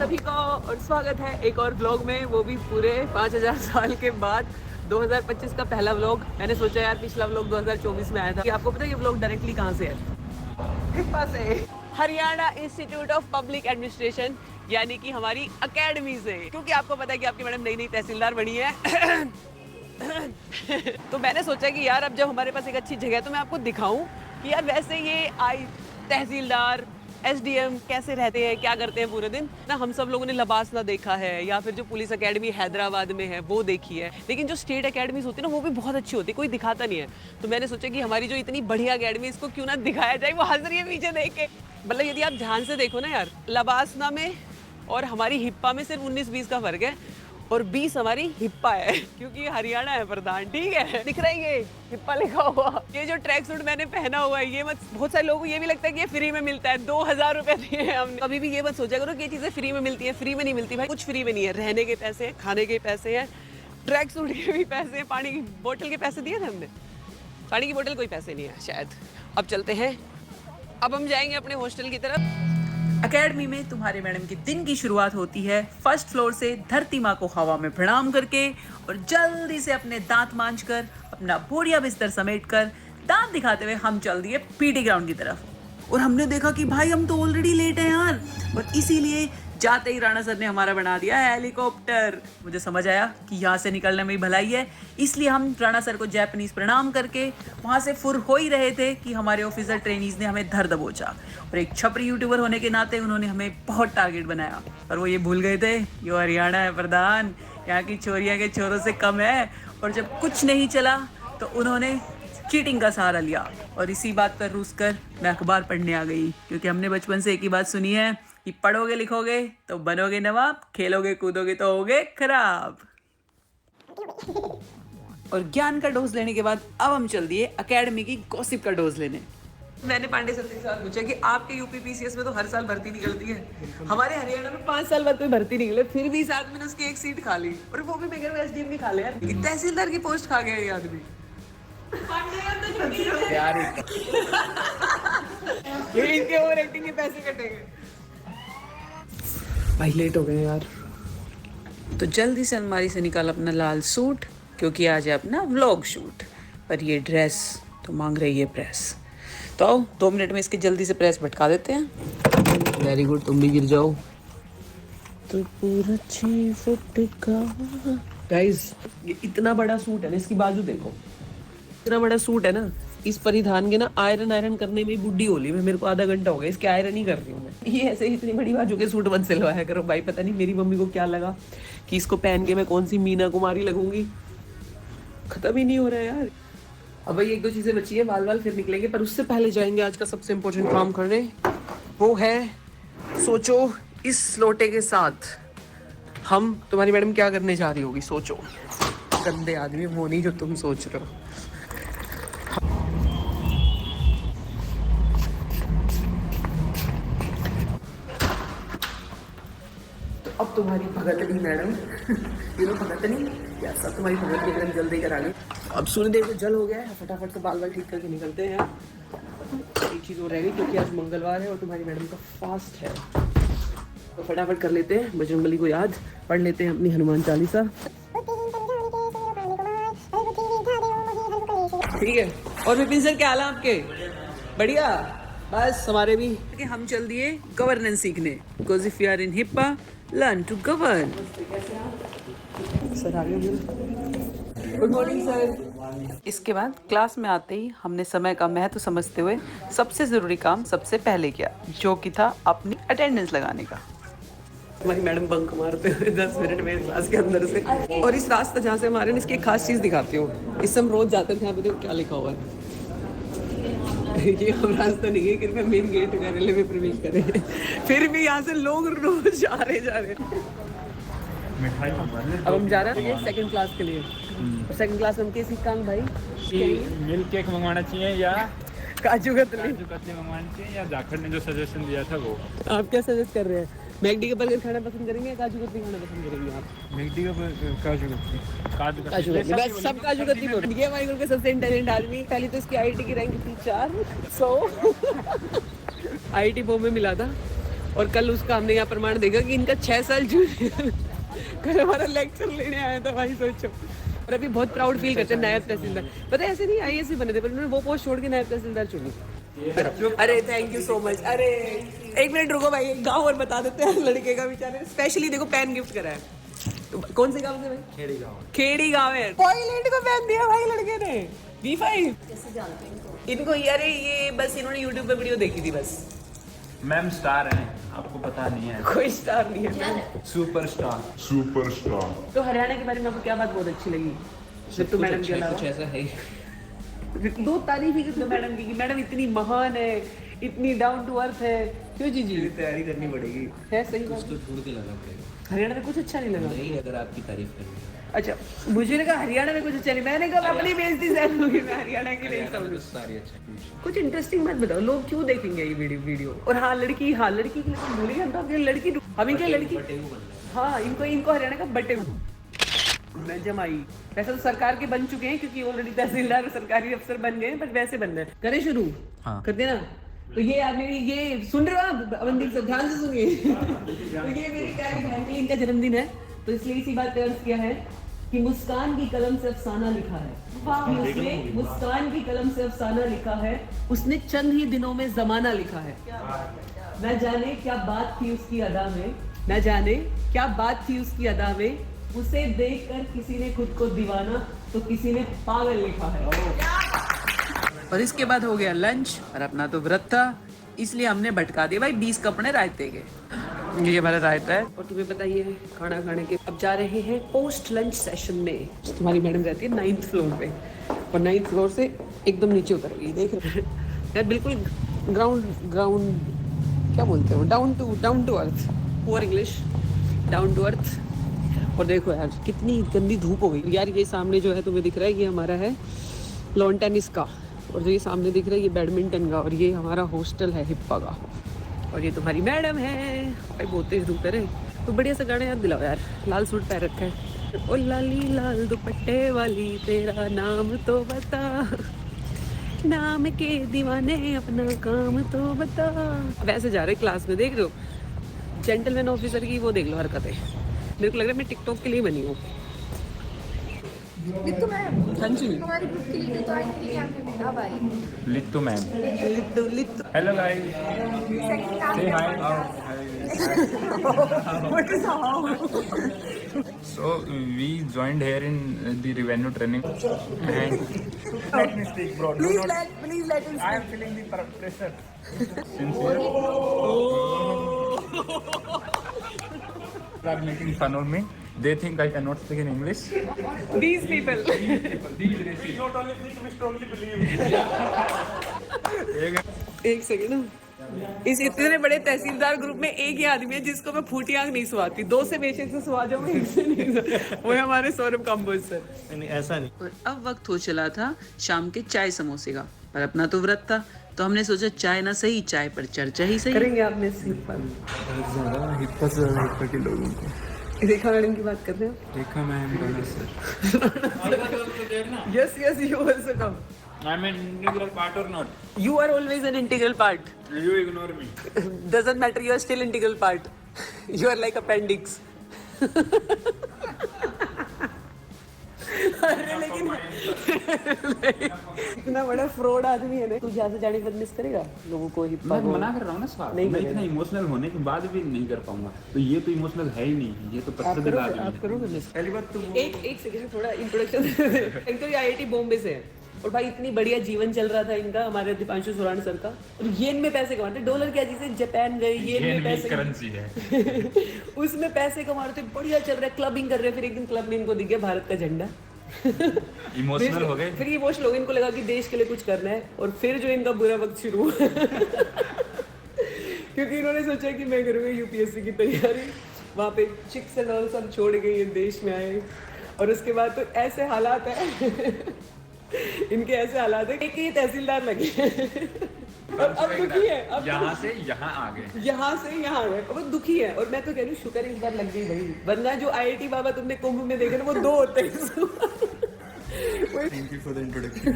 सभी को और स्वागत है एक और व्लॉग में, वो भी पूरे 5000 साल के बाद 2025 का पहला व्लॉग। मैंने सोचा यार पिछला व्लॉग 2024 में आया था कि आपको पता है ये व्लॉग डायरेक्टली कहाँ से है? हिप्पा से, Haryana institute of public administration, यानी कि हमारी अकेडमी से। क्योंकि आपको पता है कि आपकी मैडम नई नई तहसीलदार बनी है तो मैंने सोचा कि यार अब जब हमारे पास एक अच्छी जगह है तो मैं आपको दिखाऊं कि यार वैसे ये तहसीलदार एसडीएम कैसे रहते हैं, क्या करते हैं पूरे दिन ना। हम सब लोगों ने लबासना देखा है या फिर जो पुलिस एकेडमी हैदराबाद में है वो देखी है, लेकिन जो स्टेट एकेडमीज होती है ना वो भी बहुत अच्छी होती है, कोई दिखाता नहीं है। तो मैंने सोचा कि हमारी जो इतनी बढ़िया एकेडमी इसको क्यों ना दिखाया जाए। वो हंस रही है पीछे देख के। मतलब यदि आप ध्यान से देखो ना यार, लबासना में और हमारी हिप्पा में सिर्फ 19-20 का फर्क है और 20 हमारी हिप्पा है, क्योंकि हरियाणा है प्रधान। ठीक है, दिख रहा है ये हिप्पा लिखा हुआ। ये जो ट्रैक सूट मैंने पहना हुआ है ये मत, बहुत सारे लोगों को ये भी लगता है कि ये फ्री में मिलता है। 2000 रुपए दिए हैं हमने। कभी भी ये मत सोचा करो कि ये चीजें फ्री में मिलती है। फ्री में नहीं मिलती भाई, कुछ फ्री में नहीं है। रहने के पैसे हैं, खाने के पैसे हैं, ट्रैक सूट के भी पैसे हैं, पानी की बोतल के पैसे दिए थे हमने। पानी की बोतल कोई पैसे नहीं है शायद। अब चलते हैं, अब हम जाएंगे अपने हॉस्टल की तरफ। एकेडमी में तुम्हारे मैडम के दिन की शुरुआत होती है फर्स्ट फ्लोर से धरती माँ को हवा में प्रणाम करके और जल्दी से अपने दांत मांज कर अपना बोरिया बिस्तर समेट कर दांत दिखाते हुए हम चल दिए पीटी ग्राउंड की तरफ। और हमने देखा कि भाई हम तो ऑलरेडी लेट हैं यार, और इसीलिए जाते ही राणा सर ने हमारा बना दिया हेलीकॉप्टर। मुझे समझ आया कि यहाँ से निकलने में ही भलाई है, इसलिए हम राणा सर को जापानीज प्रणाम करके वहाँ से फुर हो ही रहे थे कि हमारे ऑफिसर ट्रेनीज ने हमें धर दबोचा। और एक छपरी यूट्यूबर होने के नाते उन्होंने हमें बहुत टारगेट बनाया, पर वो ये भूल गए थे ये हरियाणा है प्रधान, यहाँ की छोरियाँ के छोरों से कम है। और जब कुछ नहीं चला तो उन्होंने चीटिंग का सहारा लिया, और इसी बात पर रूस कर मैं अखबार पढ़ने आ गई, क्योंकि हमने बचपन से एक ही बात सुनी है कि पढ़ोगे लिखोगे तो बनोगे नवाब, खेलोगे कूदोगे तो होगे खराब। और ज्ञान का डोज लेने के बाद अब हम चल दिए एकेडमी की गॉसिप का डोज लेने। मैंने पांडे सर से सवाल पूछा कि आपके यूपी पीसीएस में तो हर साल भर्ती निकलती है, हमारे हरियाणा में 5 साल बाद कोई भर्ती निकले, फिर भी इस आदमी ने उसकी एक सीट खा ली, और वो भी बगैर एसडीएम की खा ले यार। तहसीलदार की पोस्ट खा गया ये आदमी। यार ये इनके ओवर एक्टिंग के पैसे कटेंगे भाई, लेट हो गए यार। तो जल्दी से अलमारी से निकाल अपना लाल सूट, क्योंकि आज है अपना व्लॉग शूट। पर ये ड्रेस तो मांग रही है प्रेस, तो आओ 2 मिनट में इसके जल्दी से प्रेस भटका देते हैं। वेरी गुड, तुम भी गिर जाओ। तो पूरा 6 फुट का गाइस, ये इतना बड़ा सूट है ना, इसकी बाजू देखो, इतना बड़ा सूट है ना, इस परिधान के ना आयरन करने में बुढ़ी होली में मेरे को आधा घंटा हो गया, इसके आयरन ही कर रही हूँ मैं। ये ऐसे इतनी बड़ी बाजू के सूट मत सिलवाया करो भाई, पता नहीं मेरी मम्मी को क्या लगा कि इसको पहन के मैं कौन सी मीना कुमारी लगूंगी। खत्म ही नहीं हो रहा है यार। अब भाई 1-2 चीजें बची है, बाल फिर निकलेंगे, पर उससे पहले जाएंगे आज का सबसे इम्पोर्टेंट काम करने। वो है, सोचो इस लोटे के साथ हम तुम्हारी मैडम क्या करने जा रही होगी, सोचो। गंदे आदमी, वो नहीं जो तुम सोच रहे हो। अब तुम्हारी भगतनी मैडम भगतनी क्या सब तुम्हारी भगतनी एकदम जल्दी करा ली। अब सूर्यदेव को जल हो गया है, फटाफट से बाल ठीक करके निकलते हैं। एक चीज़ और रह गई, क्योंकि आज मंगलवार है और तुम्हारी मैडम का फास्ट है, तो फटाफट कर लेते हैं, बजरंगबली को याद पढ़ लेते हैं अपनी हनुमान चालीसा। ठीक है। और विपिन सर क्या हाल है आपके? बढ़िया। बस हमारे भी कि हम चल दिए गवर्नेंस सीखने, because if you are in हिप्पा लर्न टू गवर्न। सर आ गए। Good morning sir. इसके बाद क्लास में आते ही हमने समय का महत्व समझते हुए सबसे ज़रूरी काम सबसे पहले किया, जो कि था अपनी अटेंडेंस लगाने का। हमारी मैडम बंक मारते हुए 10 मिनट में क्लास के अंदर से, और इस रास्ता जहाँ से हमारे इसकी एक खास चीज़ दिखाती हूँ। इससे हम रोज जाते थे, यहाँ पे देखो क्या लिखा हुआ है। ये हम रास्ता नहीं है, कृपया मेन गेट कार्यालय में प्रवेश करें। फिर भी यहाँ से लोग रोज आ रहे जा रहे। अब हम जा रहे हैं सेकंड क्लास के लिए। सेकंड क्लास में हम कैसी काम भाई, मिल्क केक मंगवाना चाहिए या काजू कतली मंगवाना चाहिए, या जाखड़ ने जो सजेशन दिया था वो। आप क्या सजेस्ट कर रहे हैं? मैगडी का बर्गर खाना पसंद करेंगे या काजू कतली खाना पसंद करेंगे आप? मैगडी का काजू कतली बस सब काजू कतली बोल। ये हमारे ग्रुप के सबसे इंटेलिजेंट आदमी। पहले तो इसकी आईआईटी की रैंक थी 400 आईआईटी बॉम्बे में मिला था, और कल उसका हमने यहाँ प्रमाण देखा कि इनका 6 साल जूनियर कल हमारा लेक्चर लेने आया था भाई, सोचो। और अभी बहुत प्राउड फील करते हैं नायब तहसीलदार। पता है ऐसे नहीं IAS ही बने थे, पर उन्होंने वो पोस्ट छोड़ के नायब तहसीलदार चुनी। अरे थैंक यू सो मच। अरे एक मिनट रुको भाई, एक गाँव और बता देते हैं लड़के का बेचारे स्पेशली देखो पेन गिफ्ट करा है। कौन से गाँव से भाई? खेड़ी गाँव। खेड़ी गाँव है, टॉयलेट को पेन दिया भाई लड़के ने V5। कैसे जानते हैं इनको? यार ये बस इन्होंने यूट्यूब पे वीडियो देखी थी बस। मैम स्टार हैं, आपको पता नहीं है। कोई स्टार नहीं है, सुपरस्टार। तो हरियाणा के बारे में आपको क्या बात बहुत अच्छी लगी? सिर्फ तो मैडम के अलावा कुछ ऐसा है। दो तारीफ ही तो मैडम की, मैडम इतनी महान है, इतनी डाउन टू अर्थ है। क्यों जी? तैयारी करनी पड़ेगी, है सही बात। उसको छोड़ के लाना पड़ेगा। हरियाणा में कुछ अच्छा नहीं लगा? नहीं, अगर आपकी तारीफ करनी है। अच्छा, मुझे लगा हरियाणा में कुछ अच्छा नहीं, मैंने कहा अपनी बेइज्जती सहन लूंगी मैं, हरियाणा की नहीं समझ। सारी अच्छा कुछ इंटरेस्टिंग बात बताओ, लोग क्यों देखेंगे ये वीडियो? और हाँ लड़की के लिए तो भूल गया हम तो, लड़की हमें क्या लड़की, हाँ इनको हरियाणा का बटे जमाई। वैसे तो सरकार के बन चुके हैं क्योंकि ऑलरेडी तहसीलदार सरकारी अफसर बन गए हैं, पर वैसे बन रहे हैं। करें शुरू? हाँ कर देना। तो ये आप मेरी ये सुन रहे हो आप अवंतिक से, ध्यान से सुनिए। तो ये मेरी प्यारी बहन के इनका जन्मदिन है, तो इसलिए इसी बात पे अर्ज किया है कि मुस्कान की कलम से अफसाना लिखा है। उसने मुस्कान की कलम से अफसाना लिखा है, उसने चंद ही दिनों में जमाना लिखा है। न जाने क्या बात थी उसकी अदा में, न जाने क्या बात थी उसकी अदा में, उसे देखकर किसी ने खुद को दीवाना तो किसी ने पागल लिखा है। और इसके बाद हो गया लंच, और अपना तो व्रत था इसलिए हमने भटका दिया भाई 20 कपड़े रायते के। ये हमारा रायता है। और तुम्हें पता ही है खाना खाने के अब जा रहे हैं पोस्ट लंच सेशन में। तुम्हारी मैडम रहती है 9th फ्लोर पे, और 9th फ्लोर से एकदम नीचे उतर गई, देख रहे हैं यार, बिल्कुल ग्राउंड क्या बोलते हो, down to earth, poor English, down to earth. और देखो यार कितनी गंदी धूप हो गई यार। ये सामने जो है तुम्हें दिख रहा है, ये हमारा है लॉन टेनिस का, और जो ये सामने दिख रहा है ये बैडमिंटन का, और ये हमारा हॉस्टल है हिप्पा का। और ये तुम्हारी मैडम है भाई, बहुत तेज धूप है। तो बढ़िया सा गाना याद दिलाओ यार, लाल सूट पहन रखा है, ओ लाली लाल दुपट्टे वाली तेरा नाम तो बता, नाम के दीवाने अपना काम तो बता। वैसे जा रहे क्लास में, देख रहे हो जेंटलमैन ऑफिसर की वो देख लो हरकतें। मेरे को लग रहा है मैं टिकटॉक के लिए बनी हूँ। लिट्टू मैम, हाँ जी, हमारी ग्रुप की लिट्टू तो आंटी के कैंप में अब आई। Littu ma'am. Littu hello guys, say hi. What is how? So we joined here in the revenue training and let me speak bro. Please let him I am feeling the pressure. Sincere. They are making fun of me. They think I cannot speak in English. These people. Not only think, we strongly believe. एक second, इस इतने बड़े तहसीलदार group में एक ही आदमी है जिसको मैं फूटी आंख नहीं सुहाती। 2 से बेशक से सुहा जाऊंगी, एक से नहीं। वो है हमारे सौरभ कंबोज सर। नहीं, ऐसा नहीं। और अब वक्त हो चला था शाम के चाय समोसे का, पर अपना तो व्रत था तो हमने सोचा चाय ना सही, चाय पर चर्चा ही सही करेंगे। आपने हिप्पा के लोगों को रेखा मैडम की बात कर रहे हो? देखा ma'am, yes you also come. I am an integral part or not? You are always an integral part. You ignore me. Doesn't matter, you are still integral part. You are like appendix. अरे लेकिन इतना बड़ा fraud आदमी है ना, तू जहाँ से जाने की बदमिश करेगा लोगों को ही। मैं मना कर रहा हूँ ना सवाल, नहीं मैं इतना इमोशनल होने के बाद भी नहीं कर पाऊंगा। तो ये तो इमोशनल है ही नहीं, ये तो पत्थर दिल आदमी है। आप करोगे पहली बात तो एक सेकंड थोड़ा इंट्रोडक्शन। एक तो ये IIT बॉम्बे से है, और भाई इतनी बढ़िया जीवन चल रहा था इनका, हमारे दीपांशु सुराण सर का, और येन में पैसे कमाते, डॉलर क्या जिसे जापान गए, येन में पैसे करेंसी है। उसमें पैसे कमा रहे थे, बढ़िया चल रहा है, क्लबिंग कर रहे हैं। फिर एक दिन क्लब में इनको दिख गया भारत का झंडा, इमोशनल हो गए। फिर ये इमोशनल हो गए, इनको लगा कि देश के लिए कुछ करना है, और फिर जो इनका बुरा वक्त शुरू हुआ क्योंकि इन्होंने सोचा कि मैं करूँगा UPSC की तैयारी। वहाँ पे चिक्स एंड ऑल सब छोड़ के ये देश में आए, और उसके बाद तो ऐसे हालात है इनके ऐसे हालात है कि ये तहसीलदार लगे और अब दुखी है। अब यहाँ से यहाँ आ गए, यहाँ से यहाँ गए, वो दुखी है। और मैं तो कह रही हूँ शुक्र इस बार लग गई भाई, वरना जो IIT बाबा तुमने कुंभ में देखे ना वो 2 होते हैं। Thank you for the introduction.